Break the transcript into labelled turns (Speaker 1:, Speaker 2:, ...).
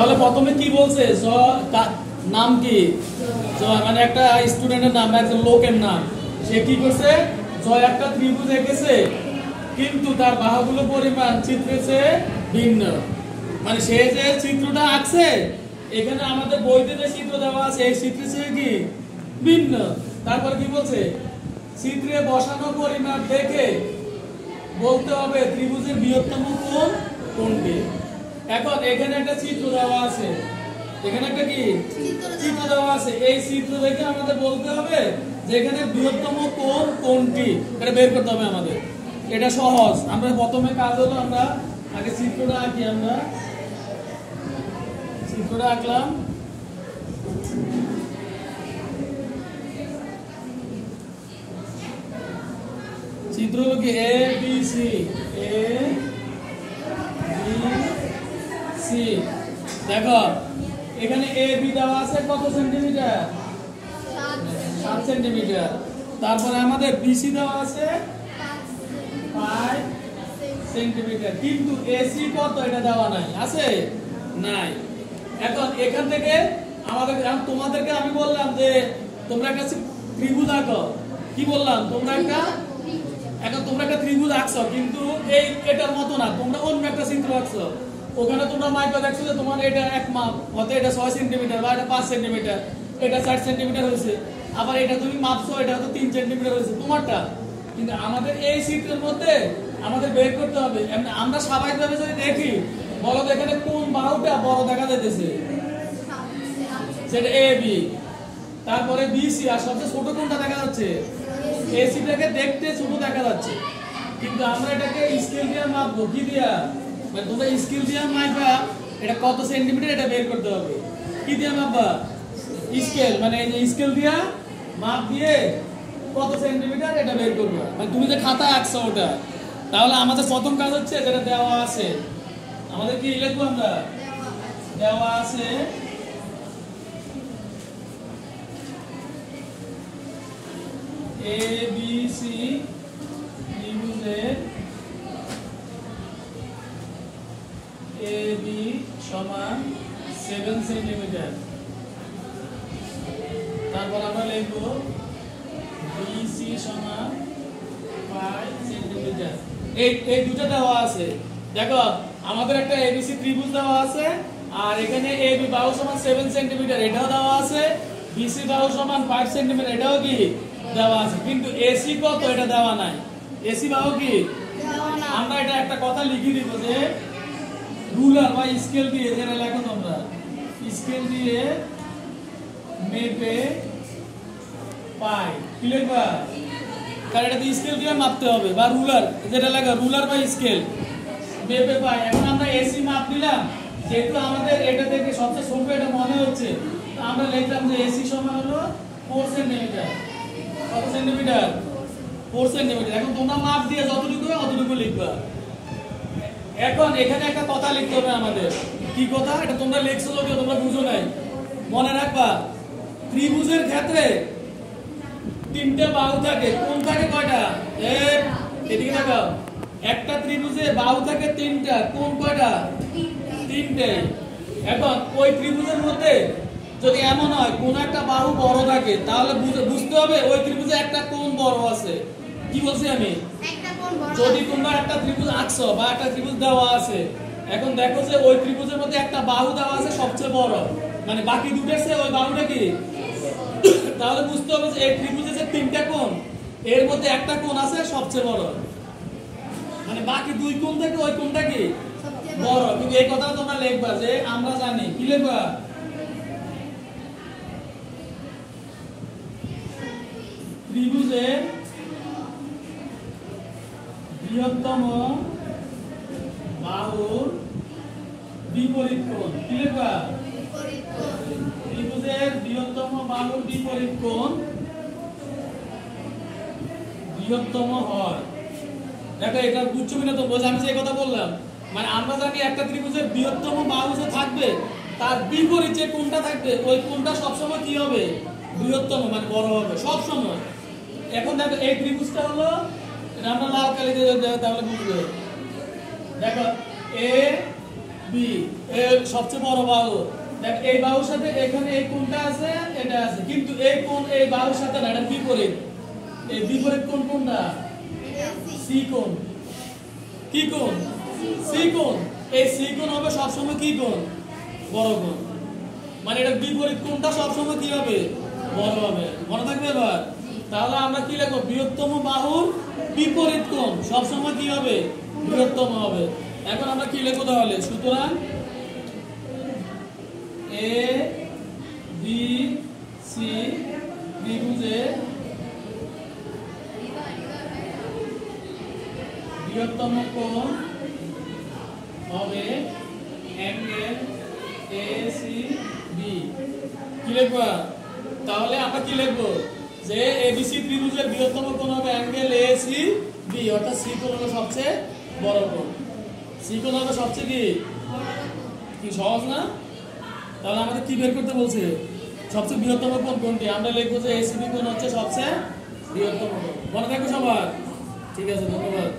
Speaker 1: তাহলে প্রথমে কি বলছে নাম কি মানে একটা স্টুডেন্টের নাম একজন লোকের নাম সে কি করছে জয় একটা ত্রিভুজ এঁকেছে কিন্তু তার বাহুগুলো পরিমাণ চিত্রের চেয়ে ভিন্ন মানে সে যে চিত্রটা আঁকছে এখানে আমাদের বইতে যে চিত্র দেওয়া আছে এই চিত্রের চেয়ে কি ভিন্ন তারপর কি বলছে চিত্রে বসানো পরিমাপ দেখে বলতে হবে ত্রিভুজের বৃহত্তম কোণ কোনটি এখন এখানে একটা চিত্র দেওয়া আছে এখানে একটা কি চিত্র দেওয়া আছে এই চিত্র দেখে আমাদের বলতে হবে যে এখানে বৃহত্তম কোণ কোনটি এটা বের করতে হবে আমাদের এটা সহজ আমরা প্রথমে কাজ হলো আমরা আগে চিত্রটা আঁকি আমরা চিত্রটা আঁকলাম চিত্র হলো কি এ বি সি দেখো এখানে এ বি দেওয়া আছে কত সেন্টিমিটার 7 সেন্টিমিটার তারপরে আমাদের বিসি দেওয়া আছে 5 সেন্টিমিটার কিন্তু এসি কত এটা দেওয়া নাই আছে নাই এখন এখান থেকে আমাদের তোমাদেরকে আমি বললাম যে তোমরা একটা ত্রিভুজ আঁকো কি বললাম তোমরা একটা ত্রিভুজ আঁকছো কিন্তু এটার মতো না তোমরা অন্য একটা চিত্র আঁকছো ওখানে তোমরা মাইপে দেখছো যে তোমার এটা এক মাপ হতে এটা 6 সেন্টিমিটার বা এটা 5 সেন্টিমিটার এটা 4 সেন্টিমিটার হয়েছে আবার এটা তুমি মাপছো এটা হয়তো 3 সেন্টিমিটার হয়েছে তোমারটা কিন্তু আমাদের এই চিত্রের মধ্যে আমাদের বের করতে হবে আমরা স্বাভাবিকভাবে যদি দেখি বলো এখানে কোন বাহুটা বড় দেখা যাইতেছে সেটা এ বি তারপরে বিসি আর সবচেয়ে ছোট কোনটা দেখা যাচ্ছে এসিটাকে দেখতে ছোট দেখা যাচ্ছে কিন্তু আমরা এটাকে স্কেল দিয়ে মাপবো কি দিয়া মানে তোমরা স্কেল দিয়ে মাপবা এটা কত সেন্টিমিটার এটা বের করতে হবে কি দিয়ে মাপবা স্কেল মানে এই স্কেল দিয়া মাপ দিয়ে কত সেন্টিমিটার এটা বের করবা মানে তুমি যে খাতা আঁকছো ওটা তাহলে আমাদের প্রথম কাজ হচ্ছে যেটা দেওয়া আছে আমাদের কি লিখবো আমরা দেওয়া আছে এ বি সি ত্রিভুজের এ বি সমান 7 সেন্টিমিটার তারপর আমরা লিখব বিসি সমান 5 সেন্টিমিটার এই দুটো দেওয়া আছে দেখো আমাদের একটা এবিসি ত্রিভুজ দেওয়া আছে আর এখানে এবি বাহু সমান 7 সেন্টিমিটার এটাও দেওয়া আছে বিসি বাহু সমান 5 সেন্টিমিটার এটাও কি দেওয়া আছে কিন্তু এসি কত এটা দেওয়া নাই এসি বাহু কি দেওয়া না আমরা এটা একটা কথা লিখে দিব যে রুলার বা স্কেল দিয়ে যেটা লেখো তোমরা স্কেল দিয়ে মেপে পাই কি লিখবা কারণ এটা স্কেল দিয়ে মাপতে হবে বা রুলার যেটা লেখা রুলার বা স্কেল মেপে পাই এখন আমরা এসি মাপ নিলাম যেহেতু আমাদের এটা থেকে সবচেয়ে ছোট এটা মনে হচ্ছে আমরা লিখলাম যে এসি সমান হলো 4 সেন্টিমিটার কত সেন্টিমিটার 4 সেন্টিমিটার এখন তোমরা মাপ দিয়ে যতটুকু হয় ততটুকু লিখবা এখন এখানে একটা কথা লিখতে হবে আমাদের কি কথা এটা তোমরা লিখছো যদিও তোমরা বুঝো নাই মনে রাখবা ত্রিভুজের ক্ষেত্রে তিনটে বাহু থাকে কোন থাকে কয়টা এদিকে তাকাও একটা ত্রিভুজে বাহু থাকে তিনটা কোন কয়টা তিনটে এখন ওই ত্রিভুজের মধ্যে যদি এমন হয় কোন একটা বাহু বড় থাকে তাহলে বুঝতে হবে ওই ত্রিভুজে একটা কোণ বড় আছে কি বলছি আমি একটা কোণ বড় যদি তোমরা একটা ত্রিভুজ আঁকছো বা একটা ত্রিভুজ দেওয়া আছে এখন দেখো যে ওই ত্রিভুজের মধ্যে একটা বাহু দেওয়া আছে সবচেয়ে বড় মানে বাকি দুটোর চেয়ে ওই বাহুটা কি তাহলে বুঝতে হবে যে এই ত্রিভুজে যে তিনটা কোণ এর মধ্যে একটা কোণ আছে সবচেয়ে বড় মানে বাকি দুই কোণ থেকে ওই কোণটা কি বড় কিন্তু এই কথাটা তোমরা লিখবা যে আমরা জানি কি লিখবা ত্রিভুজের বৃহত্তম বাহুর বিপরীত কোণ কি লিখবা ত্রিভুজের বৃহত্তম বাহুর বিপরীত কোণ বৃহত্তম হয় দেখো এটা বুঝছো কিনা তো বোঝা আমি যে কথা বললাম মানে আমরা জানি একটা ত্রিভুজের বৃহত্তম বাহু যে থাকবে তার বিপরীত যে কোণটা থাকবে ওই কোণটা সবসময় কি হবে বৃহত্তম মানে বড় হবে সব সময় এখন দেখো এই ত্রিভুজটা হলো এটা আমরা লাল কালি দিয়ে তাহলে বুঝবে দেখো এ বি সবচেয়ে বড় বাহু। দেখ এই বাহুর সাথে এখানে এই কোণটা আছে, এটা আছে, কিন্তু এই কোণ এই বাহুর সাথে না, এটা বিপরীত। এই বিপরীত কোণ কোনটা? সি কোণ। কি কোণ? সি কোণ। এই সি কোণ হবে সবসময় কি কোণ? বড় কোণ। মানে এটা বিপরীত কোণটা সবসময় কি হবে? বড় হবে। মনে থাকবে এবার? তাহলে আমরা কি লিখব? বৃহত্তম বাহুর বিপরীত কোণ সবসময় কি হবে? বৃহত্তম হবে। এখন আমরা কি লিখব তাহলে? সুতরাং এ বি সি ত্রিভুজে বৃহত্তম কোণ হবে অ্যাঙ্গেল এসিবি। কি লিখব? তাহলে আমরা কি লিখব? যে এবিসি ত্রিভুজের বৃহত্তম কোণ হবে অ্যাঙ্গেল এসিবি, অর্থাৎ সি কোণ হলো সবচেয়ে বড় কোণ। সি কোণ হবে সবচেয়ে কি সহজ না? তাহলে আমাদের কি বের করতে বলছে? সবচেয়ে বৃহত্তম কোণ কোনটি? আমরা লিখবো যে এসিবি কোণ হচ্ছে সবচেয়ে বৃহত্তম কোণ। মনে থাকবে সবার? ঠিক আছে, ধন্যবাদ।